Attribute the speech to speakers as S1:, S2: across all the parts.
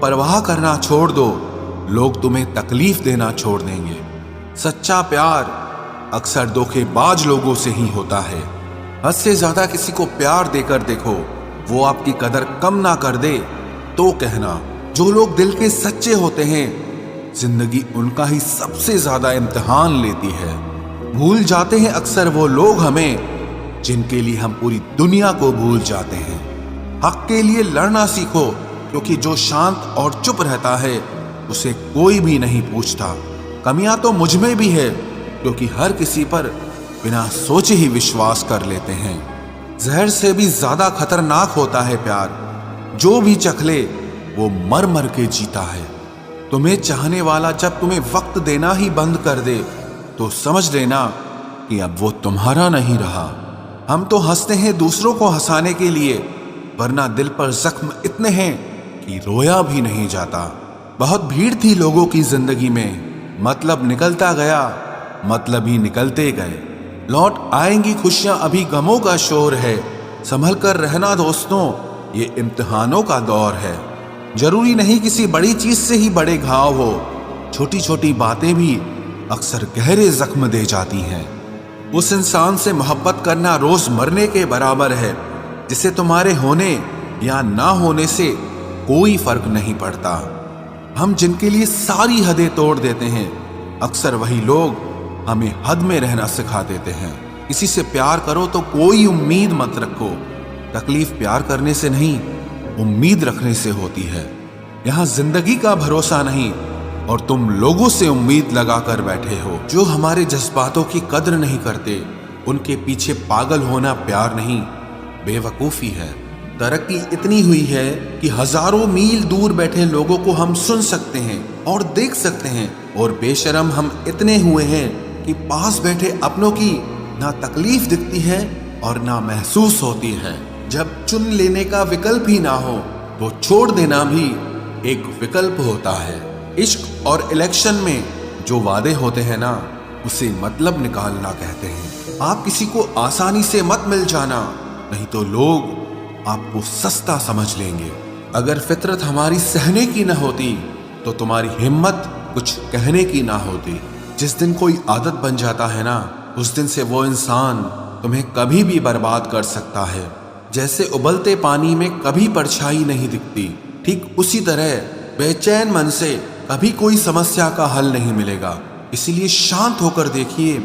S1: परवाह करना छोड़ दो, लोग तुम्हें तकलीफ देना छोड़ देंगे। सच्चा प्यार अक्सर धोखेबाज लोगों से ही होता है। हद से ज्यादा किसी को प्यार देकर देखो, वो आपकी कदर कम ना कर दे तो कहना। जो लोग दिल के सच्चे होते हैं, जिंदगी उनका ही सबसे ज्यादा इम्तिहान लेती है। भूल जाते हैं अक्सर वो लोग हमें जिनके लिए हम पूरी दुनिया को भूल जाते हैं। हक के लिए लड़ना सीखो, क्योंकि जो शांत और चुप रहता है उसे कोई भी नहीं पूछता। कमियां तो मुझ में भी है, क्योंकि हर किसी पर बिना सोचे ही विश्वास कर लेते हैं। जहर से भी ज्यादा खतरनाक होता है प्यार। जो भी चख ले वो मर मर के जीता है। तुम्हें चाहने वाला जब तुम्हें वक्त देना ही बंद कर दे तो समझ लेना कि अब वो तुम्हारा नहीं रहा। हम तो हंसते हैं दूसरों को हंसाने के लिए, वरना दिल पर जख्म इतने हैं कि रोया भी नहीं जाता। बहुत भीड़ थी लोगों की जिंदगी में, मतलब निकलता गया, मतलब ही निकलते गए। लौट आएंगी खुशियां, अभी गमों का शोर है। संभल कर रहना दोस्तों, ये इम्तिहानों का दौर है। जरूरी नहीं किसी बड़ी चीज से ही बड़े घाव हो, छोटी छोटी बातें भी अक्सर गहरे जख्म दे जाती हैं। उस इंसान से मोहब्बत करना रोज मरने के बराबर है, जिसे तुम्हारे होने या ना होने से कोई फर्क नहीं पड़ता। हम जिनके लिए सारी हदें तोड़ देते हैं, अक्सर वही लोग हमें हद में रहना सिखा देते हैं। किसी से प्यार करो तो कोई उम्मीद मत रखो। तकलीफ प्यार करने से नहीं, उम्मीद रखने से होती है। यहाँ जिंदगी का भरोसा नहीं, और तुम लोगों से उम्मीद लगा कर बैठे हो। जो हमारे जज्बातों की कद्र नहीं करते, उनके पीछे पागल होना प्यार नहीं, बेवकूफी है। तरक्की इतनी हुई है कि हजारों मील दूर बैठे लोगों को हम सुन सकते हैं और देख सकते हैं, और बेशरम हम इतने हुए हैं कि पास बैठे अपनों की ना तकलीफ दिखती है और ना महसूस होती है। जब चुन लेने का विकल्प ही ना हो तो छोड़ देना भी एक विकल्प होता है। इश्क और इलेक्शन में जो वादे होते हैं ना, उसे मतलब निकालना कहते हैं। आप किसी को आसानी से मत मिल जाना, नहीं तो लोग आपको सस्ता समझ लेंगे। अगर फितरत हमारी सहने की न होती तो तुम्हारी हिम्मत कुछ कहने की ना होती। जिस दिन कोई आदत बन जाता है ना, उस दिन से वो इंसान तुम्हें कभी भी बर्बाद कर सकता है। जैसे उबलते पानी में कभी परछाई नहीं दिखती, ठीक उसी तरह बेचैन मन से कभी कोई समस्या का हल नहीं मिलेगा। इसीलिए शांत होकर देखिए,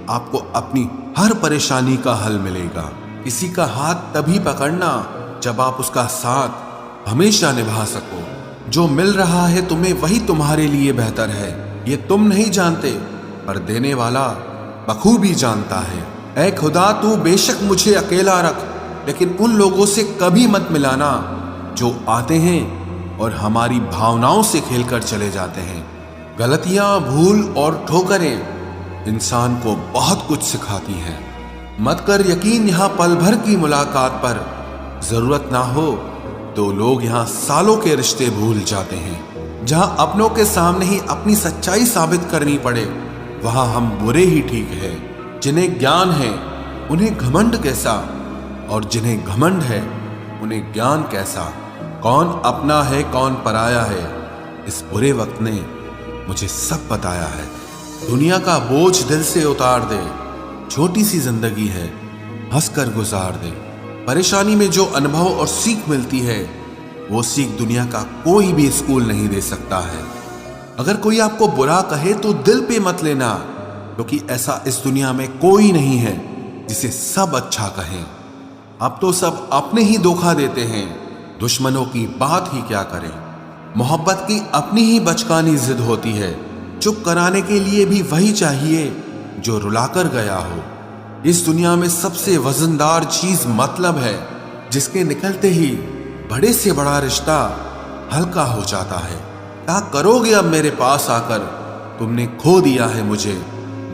S1: आपको अपनी हर परेशानी का हल मिलेगा। किसी का हाथ तभी पकड़ना जब आप उसका साथ हमेशा निभा सको। जो मिल रहा है तुम्हें, वही तुम्हारे लिए बेहतर है। ये तुम नहीं जानते, पर देने वाला बखूबी जानता है। ऐ खुदा, तू बेशक मुझे अकेला रख, लेकिन उन लोगों से कभी मत मिलाना जो आते हैं और हमारी भावनाओं से खेलकर चले जाते हैं। गलतियां, भूल और ठोकरें इंसान को बहुत कुछ सिखाती हैं। मत कर यकीन यहाँ पल भर की मुलाकात पर, जरूरत ना हो तो लोग यहाँ सालों के रिश्ते भूल जाते हैं। जहाँ अपनों के सामने ही अपनी सच्चाई साबित करनी पड़े, वहाँ हम बुरे ही ठीक है। जिन्हें ज्ञान है उन्हें घमंड कैसा, और जिन्हें घमंड है उन्हें ज्ञान कैसा। कौन अपना है कौन पराया है, इस बुरे वक्त ने मुझे सब बताया है। दुनिया का बोझ दिल से उतार दे, छोटी सी जिंदगी है, हंसकर गुजार दे। परेशानी में जो अनुभव और सीख मिलती है, वो सीख दुनिया का कोई भी स्कूल नहीं दे सकता है। अगर कोई आपको बुरा कहे तो दिल पे मत लेना, क्योंकि ऐसा इस दुनिया में कोई नहीं है जिसे सब अच्छा कहें। अब तो सब अपने ही धोखा देते हैं, दुश्मनों की बात ही क्या करें। मोहब्बत की अपनी ही बचकानी जिद होती है, चुप कराने के लिए भी वही चाहिए जो रुलाकर गया हो। इस दुनिया में सबसे वजनदार चीज मतलब है, जिसके निकलते ही बड़े से बड़ा रिश्ता हल्का हो जाता है। क्या करोगे अब मेरे पास आकर, तुमने खो दिया है मुझे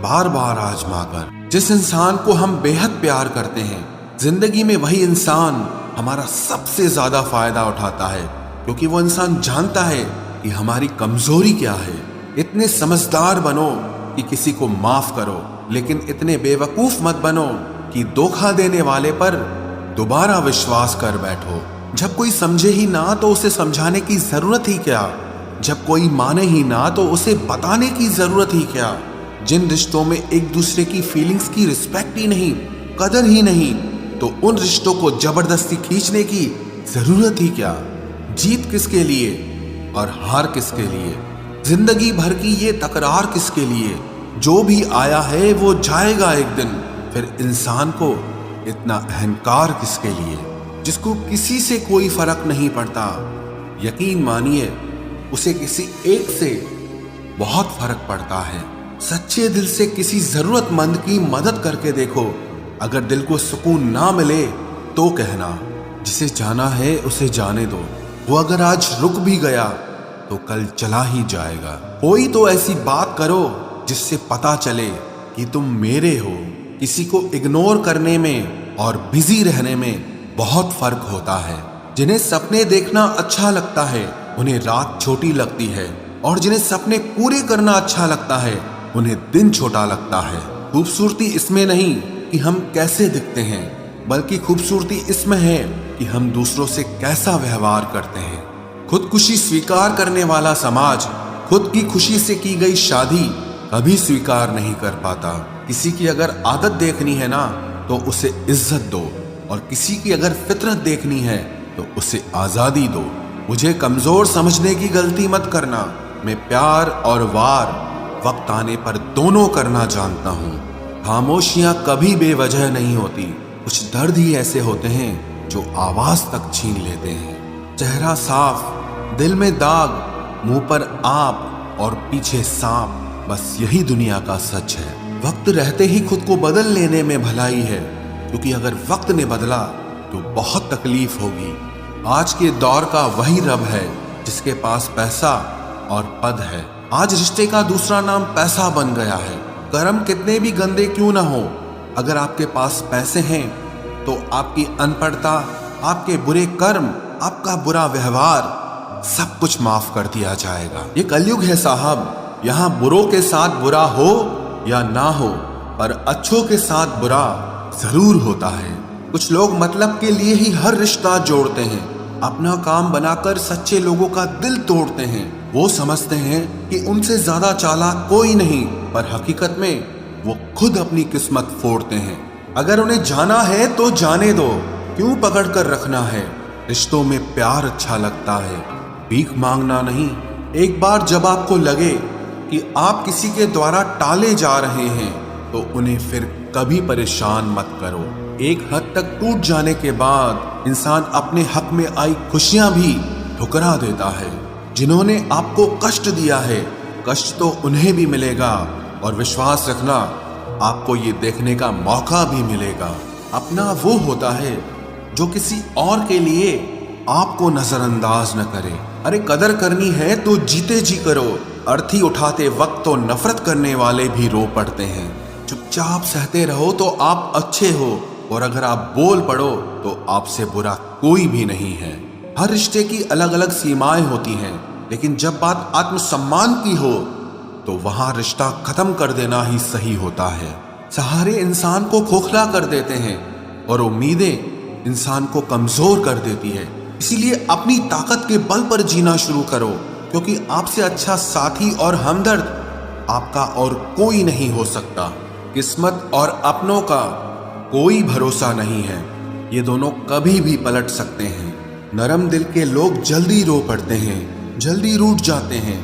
S1: बार बार आजमा कर। जिस इंसान को हम बेहद प्यार करते हैं, जिंदगी में वही इंसान हमारा सबसे ज्यादा फायदा उठाता है, क्योंकि वो इंसान जानता है कि हमारी कमजोरी क्या है। इतने समझदार बनो कि किसी को माफ करो, लेकिन इतने बेवकूफ मत बनो कि धोखा देने वाले पर दोबारा विश्वास कर बैठो। जब कोई समझे ही ना तो उसे समझाने की जरूरत ही क्या, जब कोई माने ही ना तो उसे बताने की जरूरत ही क्या। जिन रिश्तों में एक दूसरे की फीलिंग्स की रिस्पेक्ट ही नहीं, कदर ही नहीं, तो उन रिश्तों को जबरदस्ती खींचने की जरूरत ही क्या। जीत किसके लिए और हार किसके लिए, जिंदगी भर की ये तकरार किसके लिए। जो भी आया है वो जाएगा एक दिन, फिर इंसान को इतना अहंकार किसके लिए, जिसको किसी से कोई फर्क नहीं पड़ता। यकीन मानिए उसे किसी एक से बहुत फर्क पड़ता है। सच्चे दिल से किसी जरूरतमंद की मदद करके देखो, अगर दिल को सुकून ना मिले तो कहना, जिसे जाना है उसे जाने दो। वो अगर आज रुक भी गया तो कल चला ही जाएगा। कोई तो ऐसी बात करो जिससे पता चले कि तुम मेरे हो। किसी को इग्नोर करने में और बिजी रहने में बहुत फर्क होता है। जिन्हें सपने देखना अच्छा लगता है उन्हें रात छोटी लगती है, और जिन्हें सपने पूरे करना अच्छा लगता है उन्हें दिन छोटा लगता है। खूबसूरती इसमें नहीं कि हम कैसे दिखते हैं, बल्कि खूबसूरती इसमें है कि हम दूसरों से कैसा व्यवहार करते हैं। खुदकुशी स्वीकार करने वाला समाज खुद की खुशी से की गई शादी कभी स्वीकार नहीं कर पाता। किसी की अगर आदत देखनी है ना तो उसे इज्जत दो, और किसी की अगर फितरत देखनी है तो उसे आजादी दो। मुझे कमजोर समझने की गलती मत करना। मैं प्यार और वार वक्त आने पर दोनों करना जानता हूँ। खामोशियां कभी बेवजह नहीं होती। कुछ दर्द ही ऐसे होते हैं जो आवाज तक छीन लेते हैं। चेहरा साफ, दिल में दाग, मुंह पर आप और पीछे सांप, बस यही दुनिया का सच है। वक्त रहते ही खुद को बदल लेने में भलाई है, क्योंकि अगर वक्त ने बदला तो बहुत तकलीफ होगी। आज के दौर का वही रब है जिसके पास पैसा और पद है। आज रिश्ते का दूसरा नाम पैसा बन गया है। कर्म कितने भी गंदे क्यों ना हो, अगर आपके पास पैसे हैं तो आपकी अनपढ़ता, आपके बुरे कर्म, आपका बुरा व्यवहार सब कुछ माफ कर दिया जाएगा। ये कलयुग है साहब, यहाँ बुरों के साथ बुरा हो या ना हो, पर अच्छों के साथ बुरा जरूर होता है। कुछ लोग मतलब के लिए ही हर रिश्ता जोड़ते हैं, अपना काम बनाकर सच्चे लोगों का दिल तोड़ते हैं। वो समझते हैं कि उनसे ज्यादा चालाक कोई नहीं, पर हकीकत में वो खुद अपनी किस्मत फोड़ते हैं। अगर उन्हें जाना है तो जाने दो, क्यों पकड़ कर रखना है। रिश्तों में प्यार अच्छा लगता है, भीख मांगना नहीं। एक बार जब आपको लगे कि आप किसी के द्वारा टाले जा रहे हैं तो उन्हें फिर कभी परेशान मत करो। एक हद तक टूट जाने के बाद इंसान अपने हक में आई खुशियां भी ठुकरा देता है। जिन्होंने आपको कष्ट दिया है, कष्ट तो उन्हें भी मिलेगा, और विश्वास रखना आपको ये देखने का मौका भी मिलेगा। अपना वो होता है जो किसी और के लिए आपको नजरअंदाज न करे। अरे कदर करनी है तो जीते जी करो। अर्थी उठाते वक्त तो नफरत करने वाले भी रो पड़ते हैं। चुपचाप सहते रहो तो आप अच्छे हो, और अगर आप बोल पड़ो तो आपसे बुरा कोई भी नहीं है। हर रिश्ते की अलग अलग सीमाएं होती हैं, लेकिन जब बात आत्मसम्मान की हो तो वहां रिश्ता खत्म कर देना ही सही होता है। सहारे इंसान को खोखला कर देते हैं और उम्मीदें इंसान को कमजोर कर देती है। इसीलिए अपनी ताकत के बल पर जीना शुरू करो, क्योंकि आपसे अच्छा साथी और हमदर्द आपका और कोई नहीं हो सकता। किस्मत और अपनों का कोई भरोसा नहीं है, ये दोनों कभी भी पलट सकते हैं। नरम दिल के लोग जल्दी रो पड़ते हैं, जल्दी रूठ जाते हैं,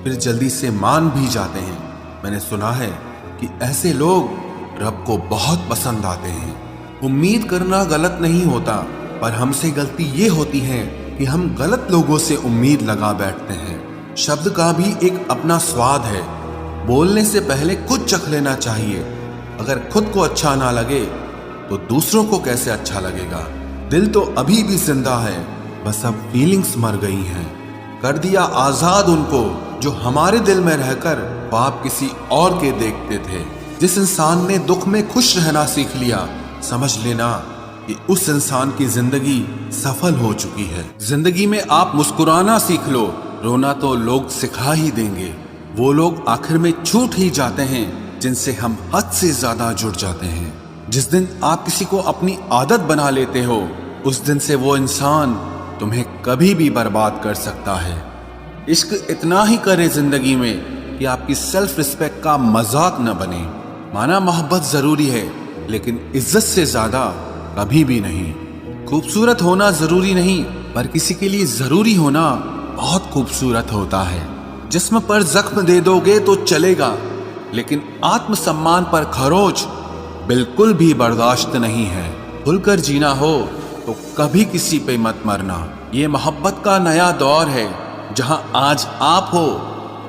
S1: फिर जल्दी से मान भी जाते हैं। मैंने सुना है कि ऐसे लोग रब को बहुत पसंद आते हैं। उम्मीद करना गलत नहीं होता, पर हमसे गलती ये होती है कि हम गलत लोगों से उम्मीद लगा बैठते हैं। शब्द का भी एक अपना स्वाद है, बोलने से पहले खुद चख लेना चाहिए। अगर खुद को अच्छा ना लगे तो दूसरों को कैसे अच्छा लगेगा। दिल तो अभी भी जिंदा है, बस अब फीलिंग्स मर गई हैं। कर दिया आजाद उनको जो हमारे दिल में रहकर ख्वाब किसी और के देखते थे। जिस इंसान ने दुख में खुश रहना सीख लिया, समझ लेना कि उस इंसान की जिंदगी सफल हो चुकी है। जिंदगी में आप मुस्कुराना सीख लो, रोना तो लोग सिखा ही देंगे। वो लोग आखिर में छूट ही जाते हैं जिनसे हम हद से ज्यादा जुड़ जाते हैं। जिस दिन आप किसी को अपनी आदत बना लेते हो, उस दिन से वो इंसान तुम्हें कभी भी बर्बाद कर सकता है। इश्क इतना ही करे जिंदगी में कि आपकी सेल्फ रिस्पेक्ट का मजाक न बने। माना मोहब्बत जरूरी है, लेकिन इज्जत से ज्यादा कभी भी नहीं। खूबसूरत होना जरूरी नहीं, पर किसी के लिए जरूरी होना बहुत खूबसूरत होता है। जिस्म पर जख्म दे दोगे तो चलेगा, लेकिन आत्मसम्मान पर खरोच बिल्कुल भी बर्दाश्त नहीं है। खुलकर जीना हो तो कभी किसी पे मत मरना। ये मोहब्बत का नया दौर है, जहां आज आप हो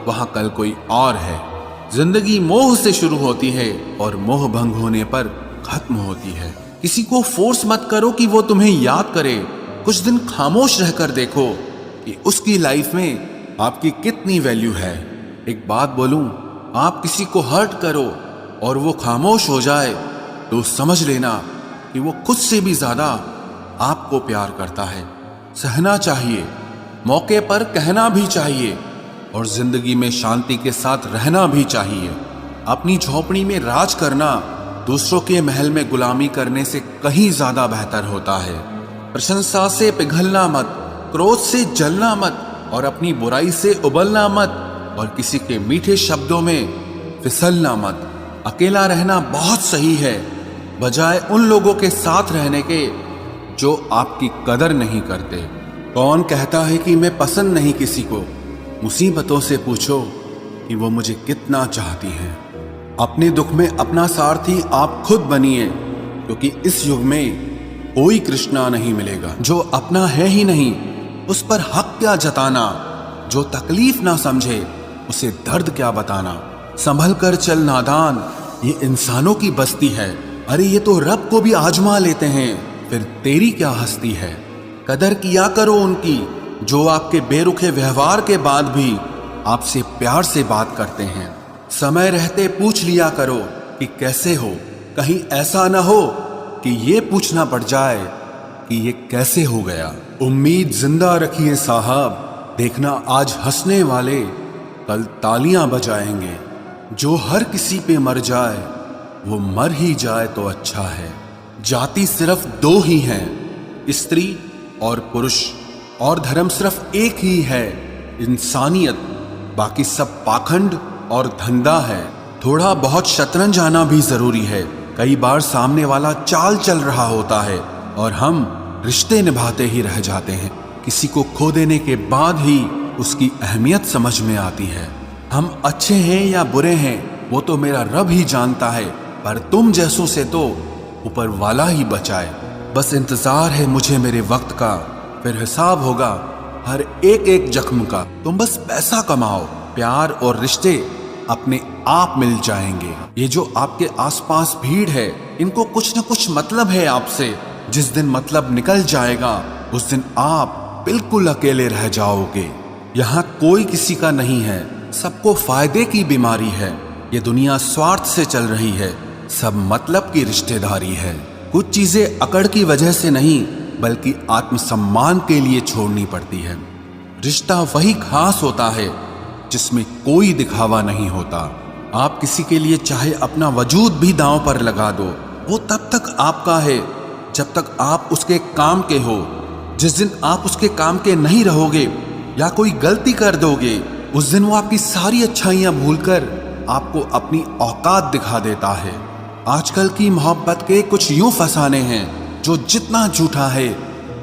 S1: वहां कल कोई और है। जिंदगी मोह से शुरू होती है और मोह भंग होने पर खत्म होती है। किसी को फोर्स मत करो कि वो तुम्हें याद करे। कुछ दिन खामोश रहकर देखो कि उसकी लाइफ में आपकी कितनी वैल्यू है। एक बात बोलूं, आप किसी को हर्ट करो और वो खामोश हो जाए तो समझ लेना कि वो खुद से भी ज्यादा आपको प्यार करता है। सहना चाहिए, मौके पर कहना भी चाहिए, और जिंदगी में शांति के साथ रहना भी चाहिए। अपनी झोपड़ी में राज करना दूसरों के महल में गुलामी करने से कहीं ज्यादा बेहतर होता है। प्रशंसा से पिघलना मत, क्रोध से जलना मत, और अपनी बुराई से उबलना मत, और किसी के मीठे शब्दों में फिसलना मत। अकेला रहना बहुत सही है, बजाय उन लोगों के साथ रहने के जो आपकी कदर नहीं करते। कौन कहता है कि मैं पसंद नहीं किसी को? मुसीबतों से पूछो कि वो मुझे कितना चाहती हैं। अपने दुख में अपना सारथी आप खुद बनिए, क्योंकि इस युग में कोई कृष्णा नहीं मिलेगा। जो अपना है ही नहीं, उस पर हक क्या जताना? जो तकलीफ ना समझे, उसे दर्द क्या बताना? संभल कर चल नादान, ये इंसानों की बस्ती है। अरे ये तो रब को भी आजमा लेते हैं, फिर तेरी क्या हस्ती है? कदर किया करो उनकी जो आपके बेरुखे व्यवहार के बाद भी आपसे प्यार से बात करते हैं। समय रहते पूछ लिया करो कि कैसे हो, कहीं ऐसा ना हो कि ये पूछना पड़ जाए कि ये कैसे हो गया। उम्मीद जिंदा रखिए साहब, देखना आज हंसने वाले कल तालियां बजाएंगे। जो हर किसी पे मर जाए वो मर ही जाए तो अच्छा है। जाति सिर्फ दो ही हैं, स्त्री और पुरुष, और धर्म सिर्फ एक ही है, इंसानियत। बाकी सब पाखंड और धंधा है। थोड़ा बहुत शतरंज आना भी जरूरी है। कई बार सामने वाला चाल चल रहा होता है और हम रिश्ते निभाते ही रह जाते हैं। किसी को खो देने के बाद ही उसकी अहमियत समझ में आती है। हम अच्छे हैं या बुरे हैं वो तो मेरा रब ही जानता है, पर तुम जैसों से तो ऊपर वाला ही बचाए। बस इंतजार है मुझे मेरे वक्त का, फिर हिसाब होगा हर एक एक जख्म का। तुम बस पैसा कमाओ, प्यार और रिश्ते अपने आप मिल जाएंगे। ये जो आपके आसपास भीड़ है, इनको कुछ न कुछ मतलब है आपसे। जिस दिन मतलब निकल जाएगा उस दिन आप बिल्कुल अकेले रह जाओगे। यहाँ कोई किसी का नहीं है, सबको फायदे की बीमारी है। ये दुनिया स्वार्थ से चल रही है, सब मतलब की रिश्तेदारी है। कुछ चीजें अकड़ की वजह से नहीं बल्कि आत्मसम्मान के लिए छोड़नी पड़ती है। रिश्ता वही खास होता है जिसमें कोई दिखावा नहीं होता। आप किसी के लिए चाहे अपना वजूद भी दांव पर लगा दो, वो तब तक आपका है जब तक आप उसके काम के हो। जिस दिन आप उसके काम के नहीं रहोगे या कोई गलती कर दोगे, उस दिन वो आपकी सारी अच्छाइयां भूलकर आपको अपनी औकात दिखा देता है। आजकल की मोहब्बत के कुछ यूं फसाने हैं जो जितना झूठा है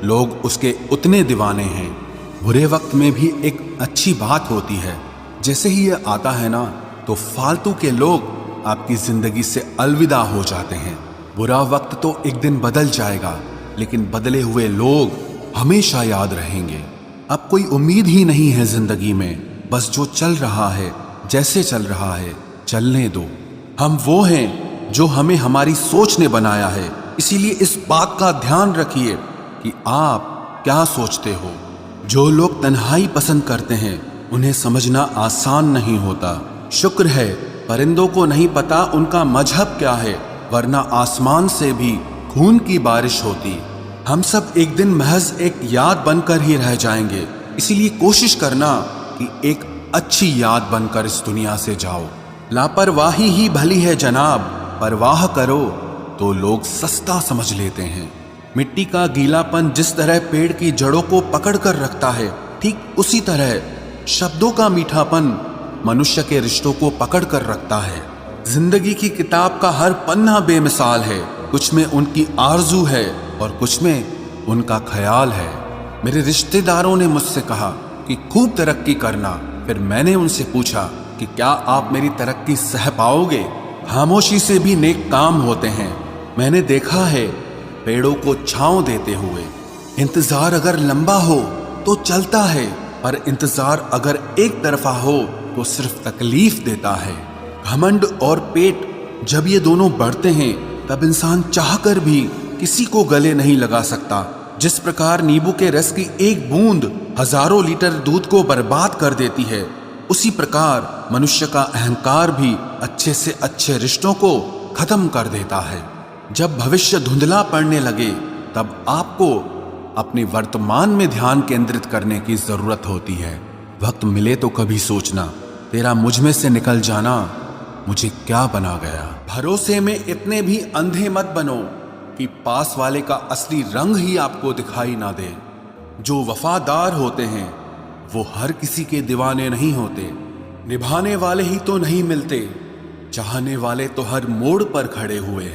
S1: लोग उसके उतने दीवाने हैं। बुरे वक्त में भी एक अच्छी बात होती है, जैसे ही ये आता है ना तो फालतू के लोग आपकी जिंदगी से अलविदा हो जाते हैं। बुरा वक्त तो एक दिन बदल जाएगा, लेकिन बदले हुए लोग हमेशा याद रहेंगे। अब कोई उम्मीद ही नहीं है जिंदगी में, बस जो चल रहा है जैसे चल रहा है चलने दो। हम वो हैं जो हमें हमारी सोच ने बनाया है, इसीलिए इस बात का ध्यान रखिए कि आप क्या सोचते हो। जो लोग तन्हाई पसंद करते हैं उन्हें समझना आसान नहीं होता। शुक्र है परिंदों को नहीं पता उनका मजहब क्या है, वरना आसमान से भी खून की बारिश होती। हम सब एक दिन महज एक याद बनकर ही रह जाएंगे, इसीलिए कोशिश करना कि एक अच्छी याद बनकर इस दुनिया से जाओ। लापरवाही ही भली है जनाब, परवाह करो तो लोग सस्ता समझ लेते हैं। मिट्टी का गीलापन जिस तरह पेड़ की जड़ों को पकड़ कर रखता है, ठीक उसी तरह शब्दों का मीठापन मनुष्य के रिश्तों को पकड़ कर रखता है। जिंदगी की किताब का हर पन्ना बेमिसाल है। कुछ में उनकी आरजू है और कुछ में उनका ख्याल है। मेरे रिश्तेदारों ने मुझसे कहा कि खूब तरक्की करना। फिर मैंने उनसे पूछा कि क्या आप मेरी तरक्की सह पाओगे? खामोशी से भी नेक काम होते हैं। मैंने देखा है पेड़ों को छांव देते हुए। इंतजार अगर लंबा हो तो चलता है, पर इंतजार अगर एक तरफा हो तो सिर्फ तकलीफ देता है। घमंड और पेट जब ये दोनों बढ़ते हैं तब इंसान चाहकर भी किसी को गले नहीं लगा सकता। जिस प्रकार नींबू के रस की एक बूंद हजारों लीटर दूध को बर्बाद कर देती है, उसी प्रकार मनुष्य का अहंकार भी अच्छे से अच्छे रिश्तों को खत्म कर देता है। जब भविष्य धुंधला पड़ने लगे तब आपको अपने वर्तमान में ध्यान केंद्रित करने की जरूरत होती है। वक्त मिले तो कभी सोचना, तेरा मुझ में से निकल जाना मुझे क्या बना गया। भरोसे में इतने भी अंधे मत बनो कि पास वाले का असली रंग ही आपको दिखाई ना दे। जो वफादार होते हैं वो हर किसी के दीवाने नहीं होते। निभाने वाले ही तो नहीं मिलते, चाहने वाले तो हर मोड़ पर खड़े हुए हैं।